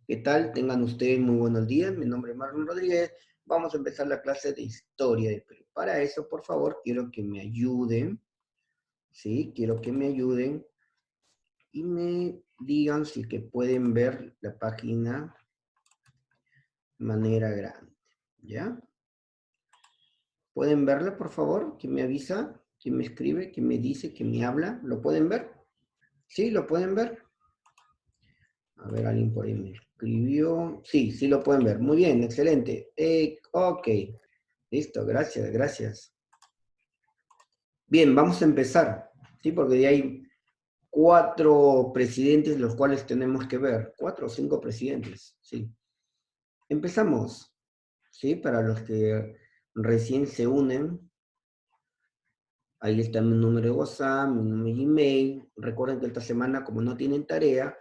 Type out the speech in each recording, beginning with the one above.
¿Qué tal? Tengan ustedes muy buenos días. Mi nombre es Marlon Rodríguez. Vamos a empezar la clase de Historia de Perú. Para eso, por favor, quiero que me ayuden, ¿sí? Quiero que me ayuden y me digan si que pueden ver la página de manera grande, ¿ya? ¿Pueden verla, por favor? ¿Quién me avisa? ¿Quién me escribe? ¿Quién me dice? ¿Quién me habla? ¿Lo pueden ver? ¿Sí? ¿Lo pueden ver? A ver, alguien por ahí me escribió. Sí, sí lo pueden ver. Muy bien, excelente. Ok. Listo, gracias, gracias. Bien, vamos a empezar, ¿sí? Porque ya hay 4 presidentes los cuales tenemos que ver. 4 o 5 presidentes, sí. Empezamos, ¿sí? Para los que recién se unen, ahí está mi número de WhatsApp, mi número de email. Recuerden que esta semana, como no tienen tarea,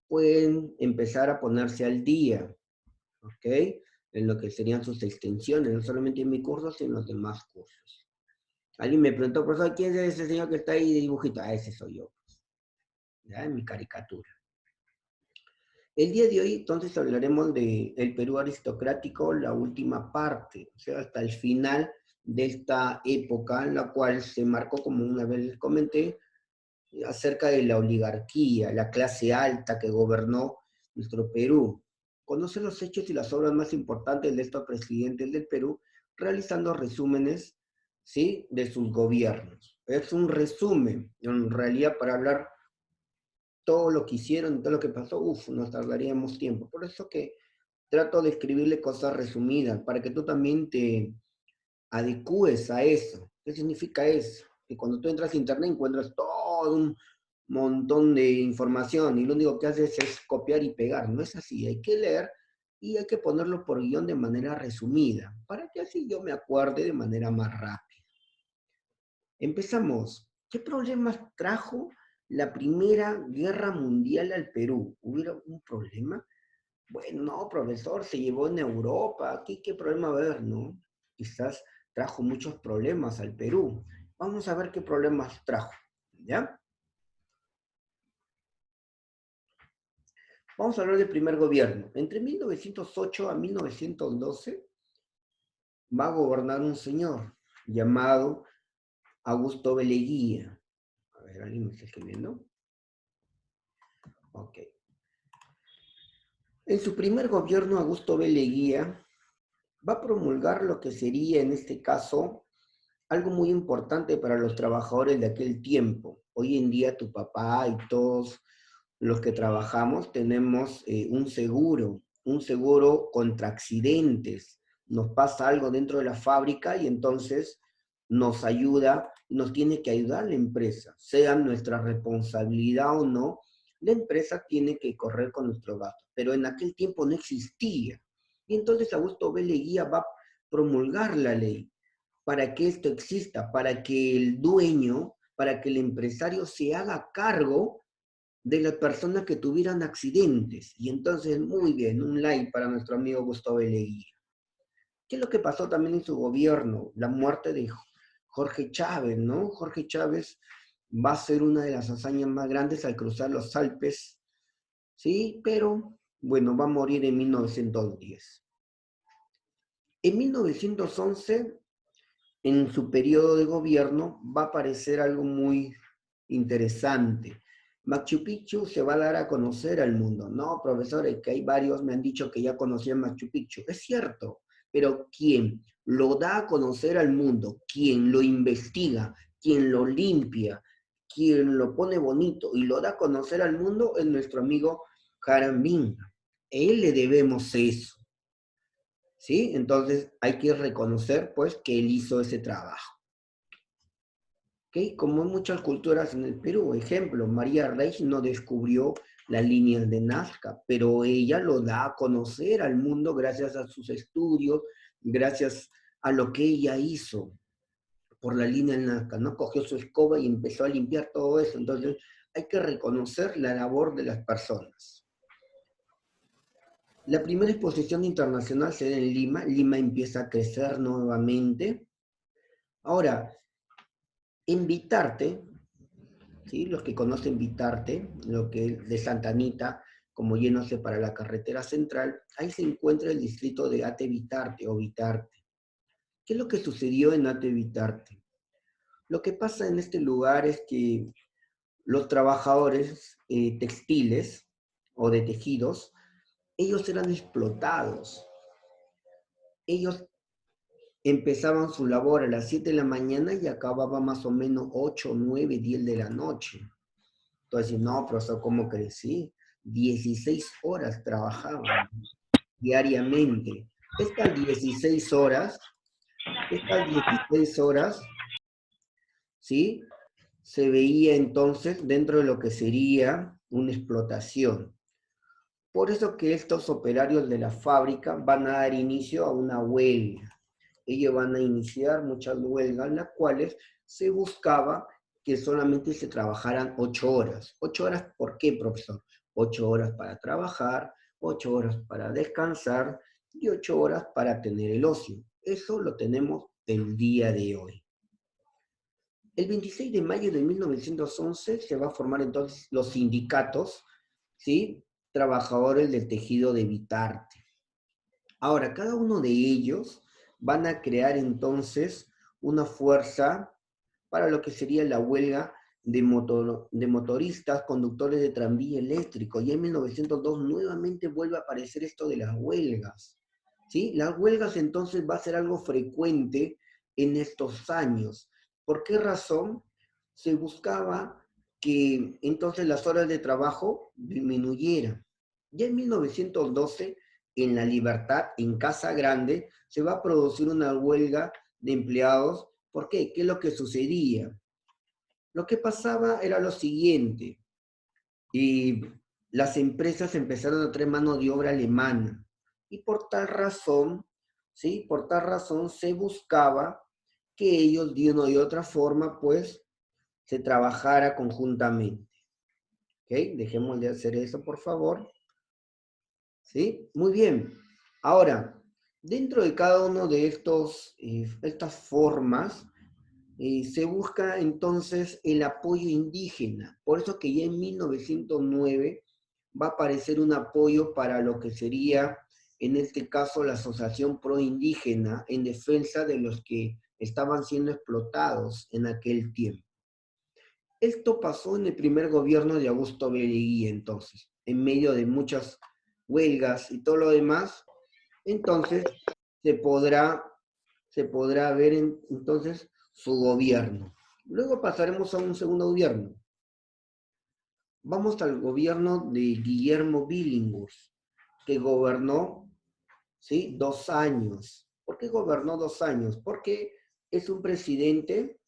pueden empezar a ponerse al día, ¿ok? En lo que serían sus extensiones, no solamente en mi curso, sino en los demás cursos. Alguien me preguntó, profesor, ¿quién es ese señor que está ahí de dibujito? Ah, ese soy yo, ¿ya? En mi caricatura. El día de hoy, entonces, hablaremos de el Perú aristocrático, la última parte, o sea, hasta el final de esta época en la cual se marcó, como una vez les comenté, acerca de la oligarquía, la clase alta que gobernó nuestro Perú. Conoce los hechos y las obras más importantes de estos presidentes del Perú, realizando resúmenes, ¿sí?, de sus gobiernos. Es un resumen, en realidad, para hablar todo lo que hicieron y todo lo que pasó, nos tardaríamos tiempo. Por eso que trato de escribirle cosas resumidas, para que tú también te adecúes a eso. ¿Qué significa eso? Que cuando tú entras a internet encuentras todo un montón de información y lo único que haces es copiar y pegar. No es así, hay que leer y hay que ponerlo por guión de manera resumida, para que así yo me acuerde de manera más rápida. Empezamos. ¿Qué problemas trajo la Primera Guerra Mundial al Perú? ¿Hubiera un problema? Bueno, no, profesor, se llevó en Europa. Aquí, ¿qué problema va a haber, no? Quizás trajo muchos problemas al Perú. Vamos a ver qué problemas trajo, ¿ya? Vamos a hablar del primer gobierno. Entre 1908 a 1912 va a gobernar un señor llamado Augusto B. Leguía. A ver, ¿alguien me está escribiendo? Ok. En su primer gobierno, Augusto B. Leguía va a promulgar lo que sería, en este caso, algo muy importante para los trabajadores de aquel tiempo. Hoy en día tu papá y todos los que trabajamos tenemos un seguro contra accidentes. Nos pasa algo dentro de la fábrica y entonces nos ayuda, nos tiene que ayudar la empresa, sea nuestra responsabilidad o no, la empresa tiene que correr con nuestro gasto, pero en aquel tiempo no existía. Y entonces Augusto B. Leguía va a promulgar la ley para que esto exista, para que el dueño, para que el empresario se haga cargo de las personas que tuvieran accidentes. Y entonces, muy bien, un like para nuestro amigo Gustavo Leguía. ¿Qué es lo que pasó también en su gobierno? La muerte de Jorge Chávez, ¿no? Jorge Chávez va a ser una de las hazañas más grandes al cruzar los Alpes, ¿sí? Pero, bueno, va a morir en 1910. En 1911, en su periodo de gobierno, va a aparecer algo muy interesante. Machu Picchu se va a dar a conocer al mundo. No, profesores, que hay varios me han dicho que ya conocían Machu Picchu. Es cierto, pero ¿quién lo da a conocer al mundo? ¿Quién lo investiga? ¿Quién lo limpia? ¿Quién lo pone bonito y lo da a conocer al mundo? Es nuestro amigo Jarambín. A él le debemos eso. ¿Sí? Entonces hay que reconocer, pues, que él hizo ese trabajo. ¿Okay? Como en muchas culturas en el Perú, ejemplo, María Reich no descubrió las líneas de Nazca, pero ella lo da a conocer al mundo gracias a sus estudios, gracias a lo que ella hizo por la línea de Nazca, ¿no? Cogió su escoba y empezó a limpiar todo eso. Entonces hay que reconocer la labor de las personas. La primera exposición internacional se da en Lima. Lima empieza a crecer nuevamente. Ahora, en Vitarte, ¿sí? Los que conocen Vitarte, lo que es de Santa Anita, como yéndose para la carretera central, ahí se encuentra el distrito de Ate Bitarte o Bitarte. ¿Qué es lo que sucedió en Ate Bitarte? Lo que pasa en este lugar es que los trabajadores textiles o de tejidos, ellos eran explotados. Ellos empezaban su labor a las 7 de la mañana y acababan más o menos 8, 9, 10 de la noche. Entonces, no, profesor, ¿cómo crecí? 16 horas trabajaban diariamente. Estas 16 horas, estas 16 horas, ¿sí? Se veía entonces dentro de lo que sería una explotación. Por eso que estos operarios de la fábrica van a dar inicio a una huelga. Ellos van a iniciar muchas huelgas, las cuales se buscaba que solamente se trabajaran 8 horas. 8 horas, ¿por qué, profesor? 8 horas para trabajar, 8 horas para descansar y 8 horas para tener el ocio. Eso lo tenemos el día de hoy. El 26 de mayo de 1911 se va a formar entonces los sindicatos, ¿sí? Trabajadores del tejido de Bitarte. Ahora, cada uno de ellos van a crear entonces una fuerza para lo que sería la huelga de motoristas, conductores de tranvía eléctrico. Y en 1902 nuevamente vuelve a aparecer esto de las huelgas. ¿Sí? Las huelgas entonces va a ser algo frecuente en estos años. ¿Por qué razón? Se buscaba que entonces las horas de trabajo disminuyeran. Ya en 1912, en La Libertad, en Casa Grande, se va a producir una huelga de empleados. ¿Por qué? ¿Qué es lo que sucedía? Lo que pasaba era lo siguiente, y las empresas empezaron a traer mano de obra alemana, y por tal razón, ¿sí? Por tal razón se buscaba que ellos de una y otra forma, pues, se trabajara conjuntamente. ¿Ok? Dejemos de hacer eso, por favor. ¿Sí? Muy bien. Ahora, dentro de cada uno de estas formas, se busca entonces el apoyo indígena. Por eso que ya en 1909 va a aparecer un apoyo para lo que sería, en este caso, la Asociación Pro Indígena en defensa de los que estaban siendo explotados en aquel tiempo. Esto pasó en el primer gobierno de Augusto B. Leguía, entonces, en medio de muchas huelgas y todo lo demás. Entonces se podrá, se podrá ver entonces su gobierno. Luego pasaremos a un segundo gobierno. Vamos al gobierno de Guillermo Billinghurst, que gobernó, ¿sí? 2 años. ¿Por qué gobernó 2 años? Porque es un presidente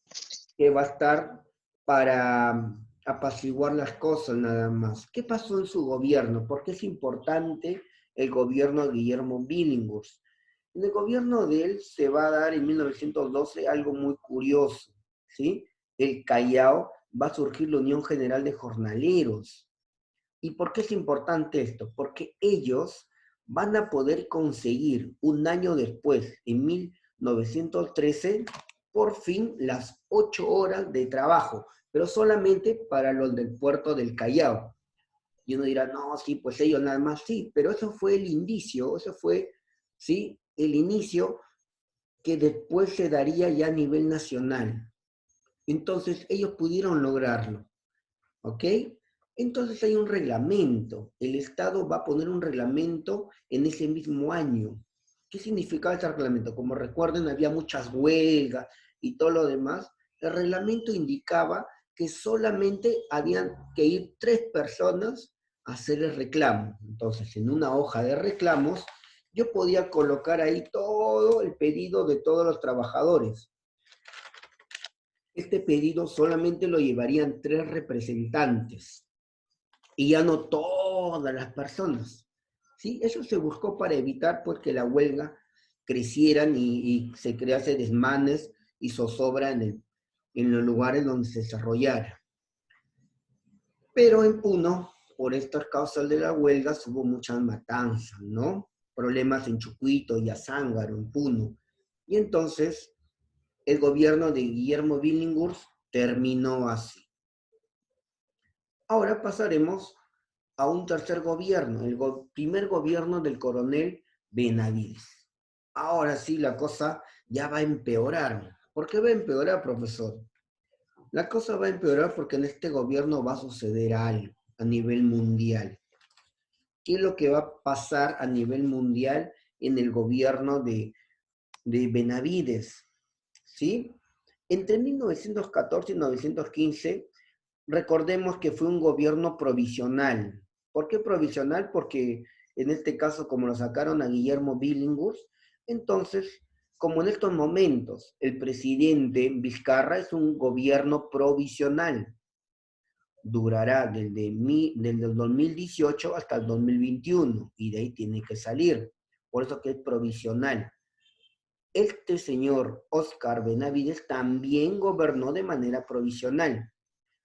que va a estar para apaciguar las cosas nada más. ¿Qué pasó en su gobierno? ¿Por qué es importante el gobierno de Guillermo Billinghurst? En el gobierno de él se va a dar en 1912 algo muy curioso, ¿sí? El Callao va a surgir la Unión General de Jornaleros. ¿Y por qué es importante esto? Porque ellos van a poder conseguir un año después, en 1913, por fin las 8 horas de trabajo, pero solamente para los del puerto del Callao. Y uno dirá, no, sí, pues ellos nada más, sí, pero eso fue el indicio, eso fue, sí, el inicio que después se daría ya a nivel nacional. Entonces ellos pudieron lograrlo, ¿ok? Entonces hay un reglamento, el Estado va a poner un reglamento en ese mismo año. ¿Qué significaba ese reglamento? Como recuerden, había muchas huelgas y todo lo demás. El reglamento indicaba que solamente habían que ir 3 personas a hacer el reclamo. Entonces, en una hoja de reclamos, yo podía colocar ahí todo el pedido de todos los trabajadores. Este pedido solamente lo llevarían 3 representantes y ya no todas las personas. ¿Sí? Eso se buscó para evitar pues, que la huelga crecieran y se crease desmanes y zozobra en los lugares donde se desarrollara. Pero en Puno, por estas causas de la huelga, hubo muchas matanzas, ¿no? Problemas en Chucuito y Azángaro, en Puno. Y entonces el gobierno de Guillermo Billinghurst terminó así. Ahora pasaremos a un tercer gobierno, el primer gobierno del coronel Benavides. Ahora sí, la cosa ya va a empeorar. ¿Por qué va a empeorar, profesor? La cosa va a empeorar porque en este gobierno va a suceder algo a nivel mundial. ¿Qué es lo que va a pasar a nivel mundial en el gobierno de Benavides? ¿Sí? Entre 1914 y 1915, recordemos que fue un gobierno provisional. ¿Por qué provisional? Porque en este caso, como lo sacaron a Guillermo Billinghurst, entonces, como en estos momentos el presidente Vizcarra es un gobierno provisional, durará desde el 2018 hasta el 2021 y de ahí tiene que salir. Por eso que es provisional. Este señor Oscar Benavides también gobernó de manera provisional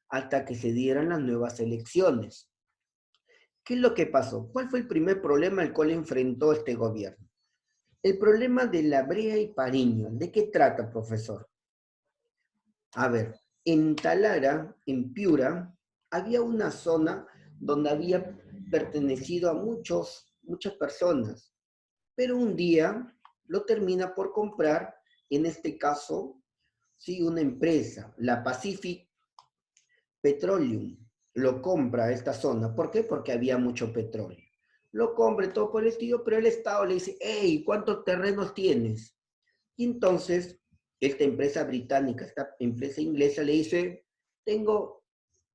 hasta que se dieran las nuevas elecciones. ¿Qué es lo que pasó? ¿Cuál fue el primer problema al cual enfrentó este gobierno? El problema de la Brea y Pariño. ¿De qué trata, profesor? A ver, en Talara, en Piura, había una zona donde había pertenecido a muchas personas, pero un día lo termina por comprar, en este caso, sí, una empresa, la Pacific Petroleum, lo compra esta zona. ¿Por qué? Porque había mucho petróleo. Lo compra y todo por el estilo, pero el Estado le dice, hey, ¿cuántos terrenos tienes? Y entonces, esta empresa británica, esta empresa inglesa le dice, tengo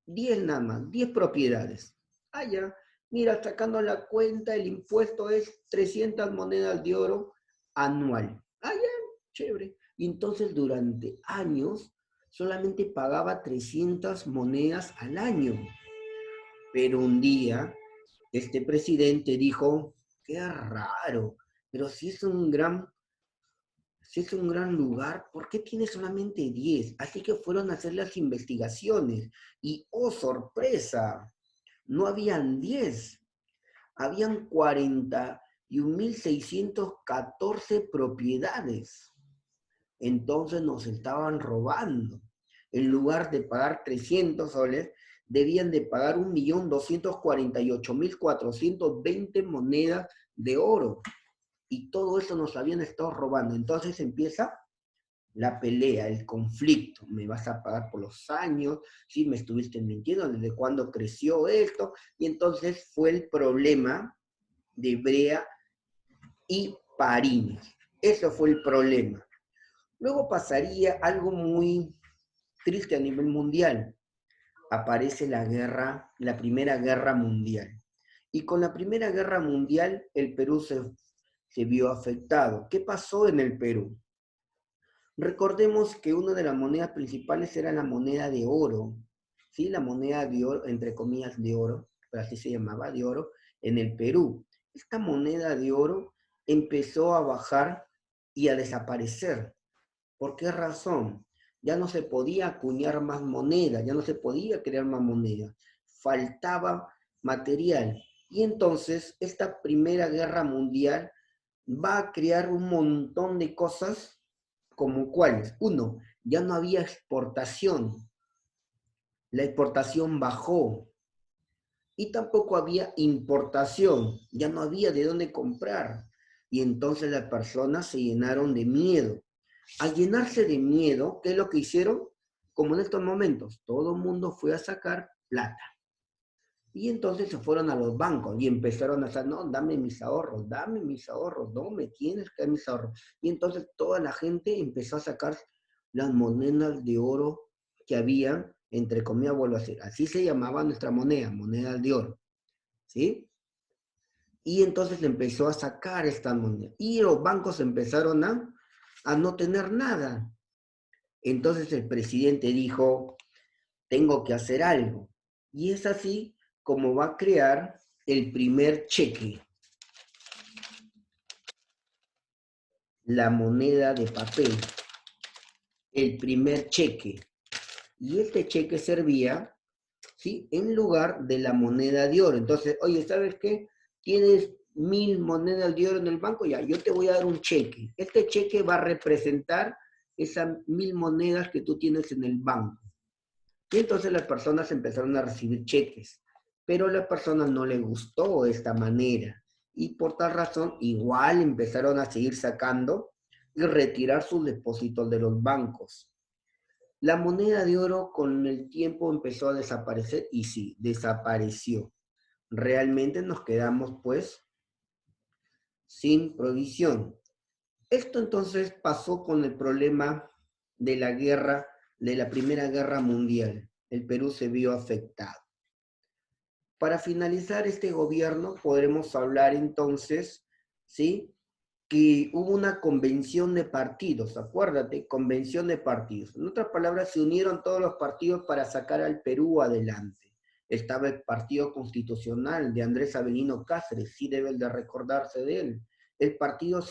10 nada más, 10 propiedades. Ah, ya, mira, sacando la cuenta, el impuesto es 300 monedas de oro anual. Ah, ya, chévere. Y entonces durante años solamente pagaba 300 monedas al año. Pero un día, este presidente dijo, qué raro, pero si es un gran lugar, ¿por qué tiene solamente 10? Así que fueron a hacer las investigaciones y, oh sorpresa, no habían 10, habían 41.614 propiedades. Entonces nos estaban robando. En lugar de pagar 300 soles, debían de pagar 1.248.420 monedas de oro. Y todo eso nos habían estado robando. Entonces empieza la pelea, el conflicto. Me vas a pagar por los años, sí, me estuviste mintiendo, desde cuándo creció esto. Y entonces fue el problema de Brea y Pariñas. Eso fue el problema. Luego pasaría algo muy triste a nivel mundial. Aparece la guerra, la Primera Guerra Mundial. Y con la Primera Guerra Mundial el Perú se vio afectado. ¿Qué pasó en el Perú? Recordemos que una de las monedas principales era la moneda de oro, ¿sí? La moneda de oro, entre comillas de oro, pero así se llamaba, de oro, en el Perú. Esta moneda de oro empezó a bajar y a desaparecer. ¿Por qué razón? Ya no se podía acuñar más moneda, ya no se podía crear más moneda. Faltaba material. Y entonces esta Primera Guerra Mundial va a crear un montón de cosas como cuáles. Uno, ya no había exportación. La exportación bajó. Y tampoco había importación. Ya no había de dónde comprar. Y entonces las personas se llenaron de miedo. Al llenarse de miedo, ¿qué es lo que hicieron? Como en estos momentos, todo el mundo fue a sacar plata. Y entonces se fueron a los bancos y empezaron a hacer, no, dame mis ahorros, no, me tienes que dar mis ahorros. Y entonces toda la gente empezó a sacar las monedas de oro que había, entre comillas, vuelvo a decir, así se llamaba nuestra moneda, moneda de oro, ¿sí? Y entonces empezó a sacar esta moneda. Y los bancos empezaron a no tener nada. Entonces el presidente dijo, tengo que hacer algo. Y es así como va a crear el primer cheque, la moneda de papel, el primer cheque. Y este cheque servía, ¿sí?, en lugar de la moneda de oro. Entonces, oye, ¿sabes qué? Tienes 1.000 monedas de oro en el banco, ya, yo te voy a dar un cheque. Este cheque va a representar esas 1.000 monedas que tú tienes en el banco. Y entonces las personas empezaron a recibir cheques. pero a las personas no les gustó esta manera. Y por tal razón, igual empezaron a seguir sacando y retirar sus depósitos de los bancos. La moneda de oro con el tiempo empezó a desaparecer y sí, desapareció. Realmente nos quedamos pues sin provisión. Esto entonces pasó con el problema de la guerra, de la Primera Guerra Mundial. El Perú se vio afectado. Para finalizar este gobierno podremos hablar entonces, ¿sí?, que hubo una convención de partidos, acuérdate, convención de partidos. En otras palabras, se unieron todos los partidos para sacar al Perú adelante. Estaba el Partido Constitucional de Andrés Avelino Cáceres, sí deben de recordarse de él. El Partido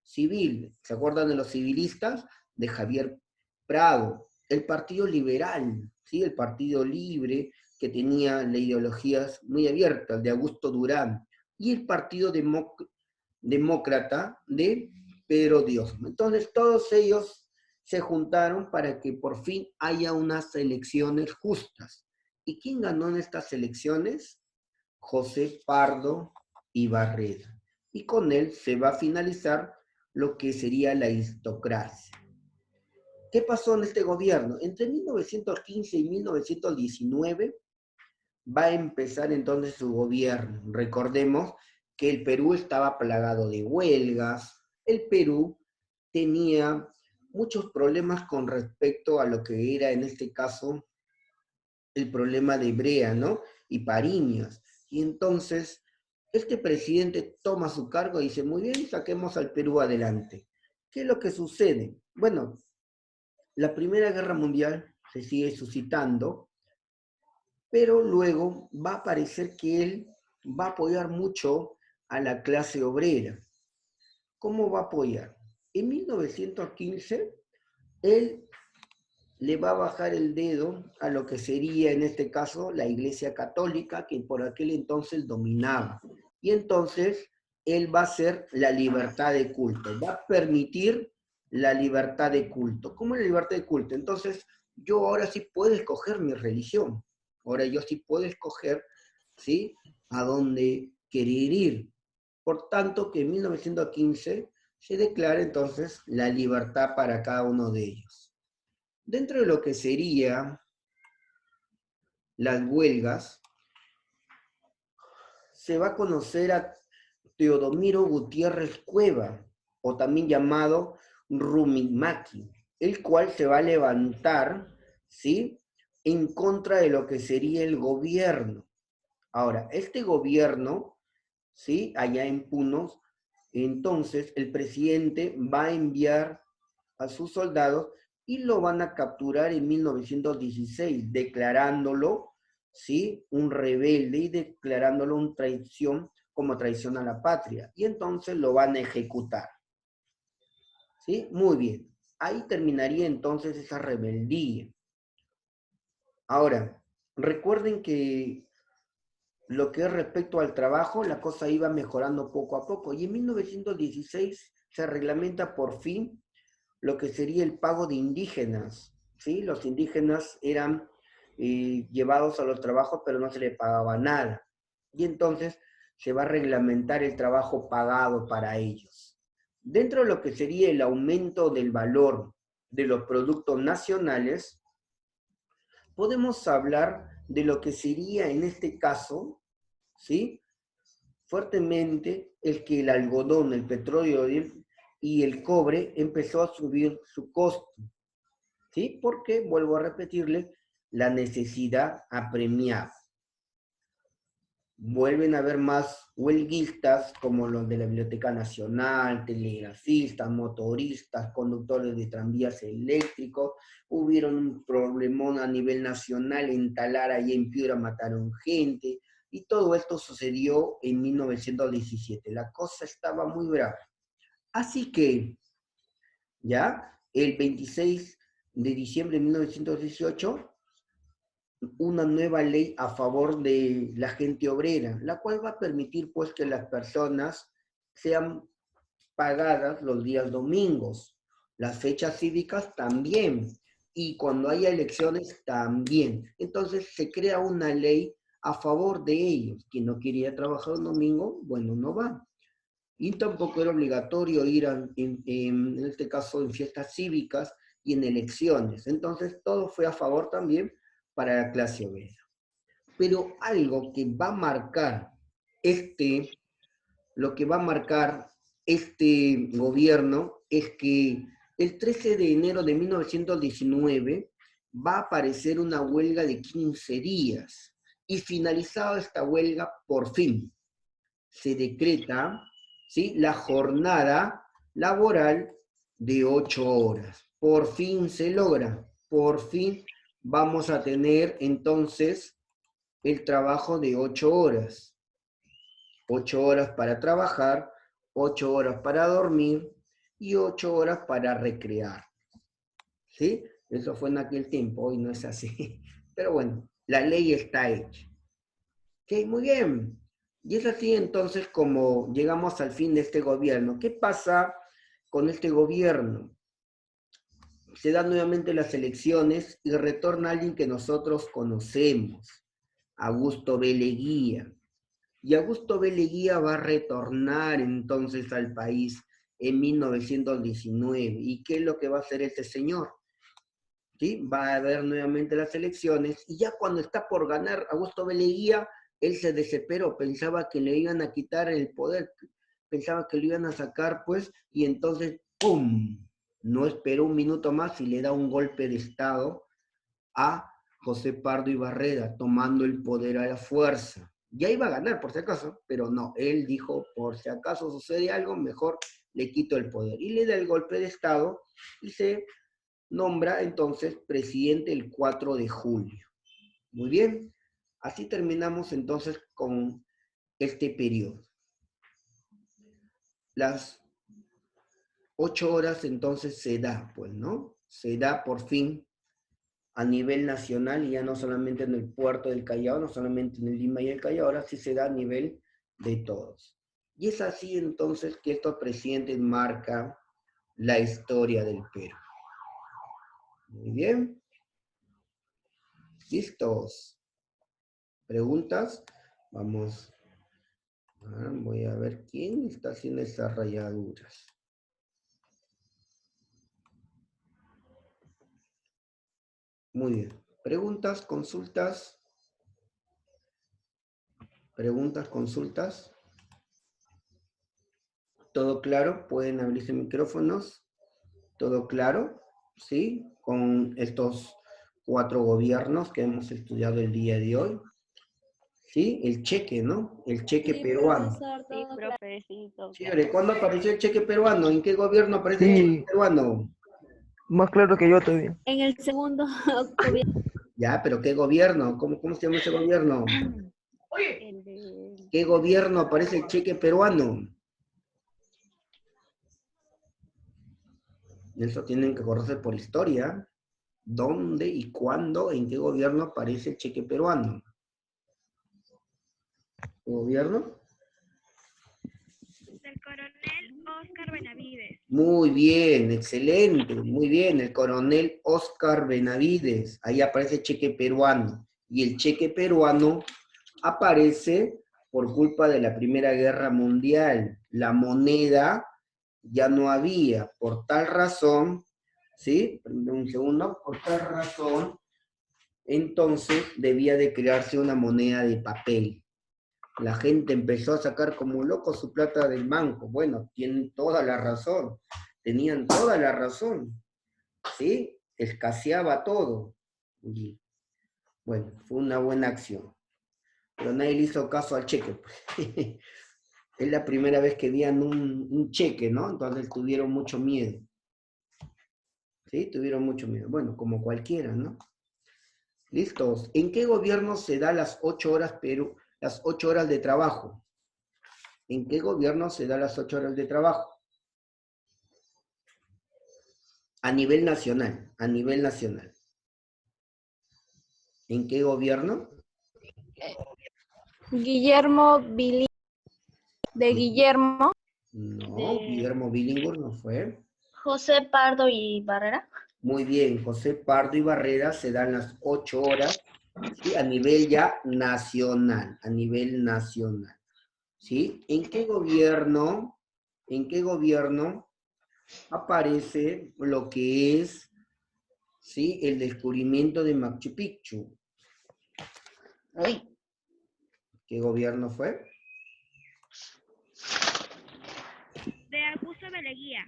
Civil, ¿se acuerdan de los civilistas? De Javier Prado. El Partido Liberal, ¿sí? El Partido Libre, que tenía las ideologías muy abiertas, de Augusto Durán. Y el Partido Demócrata de Pedro Diosmo. Entonces todos ellos se juntaron para que por fin haya unas elecciones justas. ¿Y quién ganó en estas elecciones? José Pardo Barreda. Y con él se va a finalizar lo que sería la aristocracia. ¿Qué pasó en este gobierno? Entre 1915 y 1919 va a empezar entonces su gobierno. Recordemos que el Perú estaba plagado de huelgas, el Perú tenía muchos problemas con respecto a lo que era en este caso el problema de Brea, ¿no? Y Pariñas. Y entonces este presidente toma su cargo y dice, muy bien, saquemos al Perú adelante. ¿Qué es lo que sucede? Bueno, la Primera Guerra Mundial se sigue suscitando, pero luego va a parecer que él va a apoyar mucho a la clase obrera. ¿Cómo va a apoyar? En 1915, él le va a bajar el dedo a lo que sería, en este caso, la Iglesia Católica, que por aquel entonces dominaba. Y entonces, él va a hacer la libertad de culto, va a permitir la libertad de culto. ¿Cómo es la libertad de culto? Entonces, yo ahora sí puedo escoger mi religión. Ahora yo sí puedo escoger, ¿sí?, a dónde querer ir. Por tanto, que en 1915 se declara entonces la libertad para cada uno de ellos. Dentro de lo que sería las huelgas, se va a conocer a Teodomiro Gutiérrez Cueva, o también llamado Rumimaki, el cual se va a levantar, ¿sí?, en contra de lo que sería el gobierno. Ahora, este gobierno, ¿sí?, allá en Punos, entonces el presidente va a enviar a sus soldados y lo van a capturar en 1916, declarándolo, ¿sí?, un rebelde y declarándolo una traición como traición a la patria. Y entonces lo van a ejecutar. ¿Sí? Muy bien. Ahí terminaría entonces esa rebeldía. Ahora, recuerden que lo que es respecto al trabajo, la cosa iba mejorando poco a poco. Y en 1916 se reglamenta por fin lo que sería el pago de indígenas, ¿sí? Los indígenas eran llevados a los trabajos, pero no se les pagaba nada. Y entonces se va a reglamentar el trabajo pagado para ellos. Dentro de lo que sería el aumento del valor de los productos nacionales, podemos hablar de lo que sería en este caso, ¿sí?, fuertemente el que el algodón, el petróleo y el cobre empezó a subir su costo, ¿sí? Porque, vuelvo a repetirle, la necesidad apremiaba. Vuelven a haber más huelguistas como los de la Biblioteca Nacional, telegrafistas, motoristas, conductores de tranvías eléctricos. Hubieron un problemón a nivel nacional en Talara y en Piura mataron gente. Y todo esto sucedió en 1917. La cosa estaba muy brava. Así que, ya, el 26 de diciembre de 1918, una nueva ley a favor de la gente obrera, la cual va a permitir pues que las personas sean pagadas los días domingos, las fechas cívicas también, y cuando haya elecciones también. Entonces se crea una ley a favor de ellos. Quien no quería trabajar un domingo, bueno, no va. Y tampoco era obligatorio ir en este caso en fiestas cívicas y en elecciones. Entonces todo fue a favor también para la clase obrera. Pero algo que va a marcar lo que va a marcar este gobierno es que el 13 de enero de 1919 va a aparecer una huelga de 15 días y finalizada esta huelga, por fin se decreta, ¿sí?, la jornada laboral de 8 horas. Por fin se logra, por fin vamos a tener entonces el trabajo de 8 horas. 8 horas para trabajar, 8 horas para dormir y 8 horas para recrear. ¿Sí? Eso fue en aquel tiempo, hoy no es así. Pero bueno, la ley está hecha. Ok, muy bien. Y es así entonces como llegamos al fin de este gobierno. ¿Qué pasa con este gobierno? Se dan nuevamente las elecciones y retorna alguien que nosotros conocemos, Augusto B. Leguía. Y Augusto B. Leguía va a retornar entonces al país en 1919. ¿Y qué es lo que va a hacer este señor? ¿Sí? Va a haber nuevamente las elecciones y ya cuando está por ganar Augusto B. Leguía, él se desesperó, pensaba que le iban a quitar el poder, pensaba que lo iban a sacar, pues, y entonces, ¡pum! No esperó un minuto más y le da un golpe de Estado a José Pardo y Barreda, tomando el poder a la fuerza. Ya iba a ganar, por si acaso, pero no, él dijo, por si acaso sucede algo, mejor le quito el poder. Y le da el golpe de Estado y se nombra entonces presidente el 4 de julio. Muy bien, así terminamos entonces con este periodo. Las 8 horas entonces se da, pues, ¿no? Se da por fin a nivel nacional y ya no solamente en el puerto del Callao, no solamente en el Lima y el Callao, ahora sí se da a nivel de todos. Y es así entonces que estos presidentes marcan la historia del Perú. Muy bien. ¿Listos? ¿Preguntas? Vamos. Voy a ver quién está haciendo esas rayaduras. Muy bien. ¿Preguntas, consultas? ¿Preguntas, consultas? ¿Todo claro? ¿Pueden abrirse micrófonos? ¿Todo claro? ¿Sí? Con estos 4 gobiernos que hemos estudiado el día de hoy. ¿Sí? El cheque, ¿no? El cheque Sí, peruano. profesor, Sí, todo claro. profe, sí, todo claro. Chévere, ¿cuándo apareció el cheque peruano? ¿En qué gobierno aparece el cheque Sí, peruano? más claro que yo todavía. En el segundo gobierno. Ya, pero ¿qué gobierno? ¿Cómo se llama ese gobierno? El de... ¿Qué gobierno aparece el cheque peruano? Eso tienen que conocer por historia. ¿Dónde y cuándo, en qué gobierno aparece el cheque peruano? ¿Qué gobierno? Del coronel Óscar Benavides. Muy bien, excelente, muy bien. El coronel Óscar Benavides. Ahí aparece el cheque peruano. Y el cheque peruano aparece por culpa de la Primera Guerra Mundial. La moneda ya no había. Por tal razón, ¿sí? Un segundo. Por tal razón, entonces debía de crearse una moneda de papel. La gente empezó a sacar como loco su plata del banco. Bueno, tienen toda la razón. Tenían toda la razón. ¿Sí? Escaseaba todo. Y, bueno, fue una buena acción. Pero nadie le hizo caso al cheque. Es la primera vez que veían un cheque, ¿no? Entonces tuvieron mucho miedo. ¿Sí? Tuvieron mucho miedo. Bueno, como cualquiera, ¿no? ¿Listos? ¿En qué gobierno se da las 8 horas, las 8 horas de trabajo? ¿En qué gobierno se da las 8 horas de trabajo? A nivel nacional, a nivel nacional. ¿En qué gobierno? Guillermo Billy de Guillermo. No, de Guillermo Billingur no fue. José Pardo y Barrera. Muy bien, José Pardo y Barrera se dan las 8 horas ¿sí? A nivel ya nacional, a nivel nacional. ¿Sí? ¿En qué gobierno aparece lo que es, ¿sí? El descubrimiento de Machu Picchu? Uy. ¿Qué gobierno fue? De Augusto de Leguía.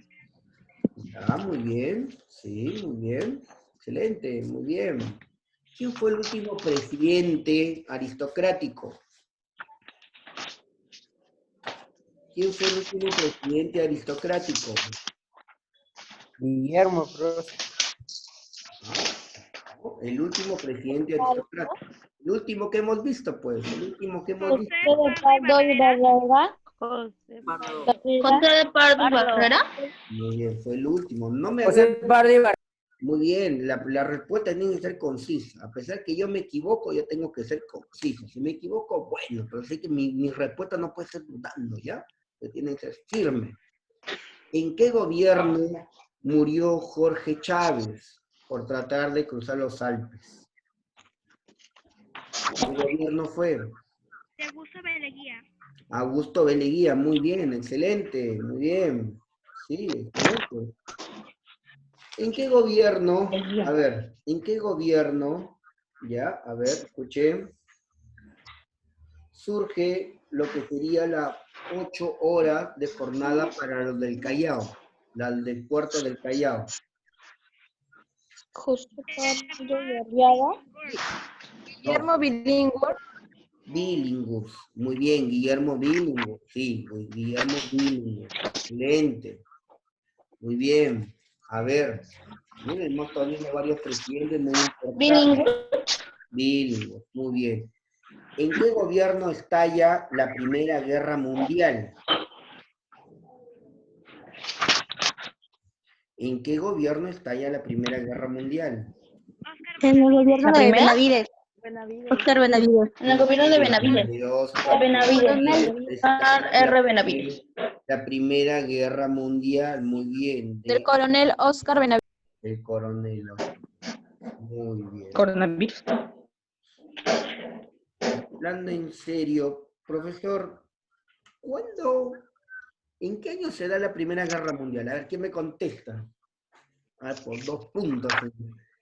Ah, muy bien, sí, muy bien. Excelente, muy bien. ¿Quién fue el último presidente aristocrático? ¿Quién fue el último presidente aristocrático? Guillermo, profe. ¿No? El último presidente aristocrático. El último que hemos visto, pues. El último que hemos visto. José Pardo y Barrera. José de Pardo y Barrera. Muy bien, fue el último. No me José hagan... Pardo y Barrera. Muy bien, la respuesta tiene que ser concisa. A pesar que yo me equivoco, yo tengo que ser conciso. Si me equivoco, bueno, pero sé que mi respuesta no puede ser dudando, ¿ya? Pero tiene que ser firme. ¿En qué gobierno murió Jorge Chávez por tratar de cruzar los Alpes? ¿Qué gobierno fue? De Augusto de Leguía. Augusto B. Leguía, muy bien, excelente, muy bien. Sí, excelente. ¿En qué gobierno, a ver, en qué gobierno, ya, a ver, escuché, surge lo que sería las 8 horas de jornada para los del Callao, las del puerto del Callao? José Pardo y Arriaga. Guillermo Bilingüe. Billinghus, muy bien, Guillermo Billinghus, sí, Guillermo Billinghus, excelente, muy bien. A ver, miren, hemos tenido varios presidentes muy importantes. Billinghus, muy bien. ¿En qué gobierno estalla la Primera Guerra Mundial? ¿En qué gobierno estalla la Primera Guerra Mundial? Oscar En el gobierno de primera? Benavides. Oscar Benavides. En el gobierno de Benavides. Oscar Benavides. Oscar R. Benavides. La Primera Guerra Mundial, muy bien, Del coronel Oscar Benavides. el coronel Oscar. Muy bien. Coronavirus. Hablando en serio, profesor, en qué año se da la Primera Guerra Mundial? A ver, ¿quién me contesta? Ah, por 2 puntos.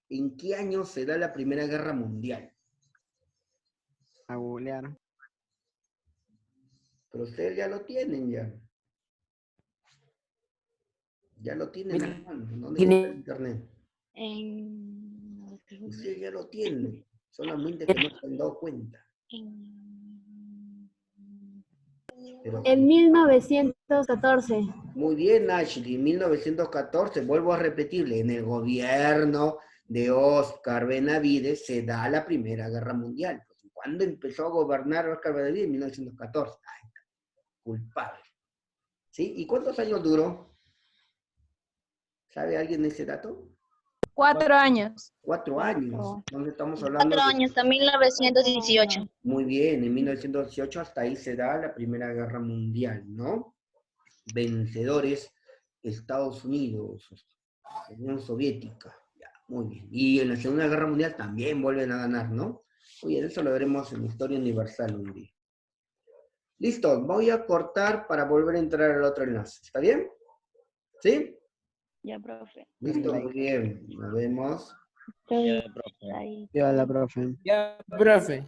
¿En qué año se da la Primera Guerra Mundial? A googlear. Pero ustedes ya lo tienen ya. Ya lo tienen, Mira, hermano. ¿Dónde tiene- está el internet? Ustedes ya lo tienen. Solamente que no se han dado cuenta. Pero, En 1914. muy bien, Ashley. En 1914, vuelvo a repetirle, en el gobierno de Oscar Benavides se da la Primera Guerra Mundial. ¿Cuándo empezó a gobernar Oscar Benavides? En 1914. Ay, culpable. ¿Sí? ¿Y cuántos años duró? ¿Sabe alguien ese dato? 4 años. 4 años. Entonces estamos hablando 4 años, hasta 1918. muy bien, en 1918 hasta ahí se da la Primera Guerra Mundial, ¿no? Vencedores, Estados Unidos, Unión Soviética. Ya, muy bien. Y en la Segunda Guerra Mundial también vuelven a ganar, ¿no? Oye, eso lo veremos en Historia Universal un día. Listo, voy a cortar para volver a entrar al otro enlace. ¿Está bien? ¿Sí? Ya, profe. Listo, muy bien. Nos vemos. Ya, profe.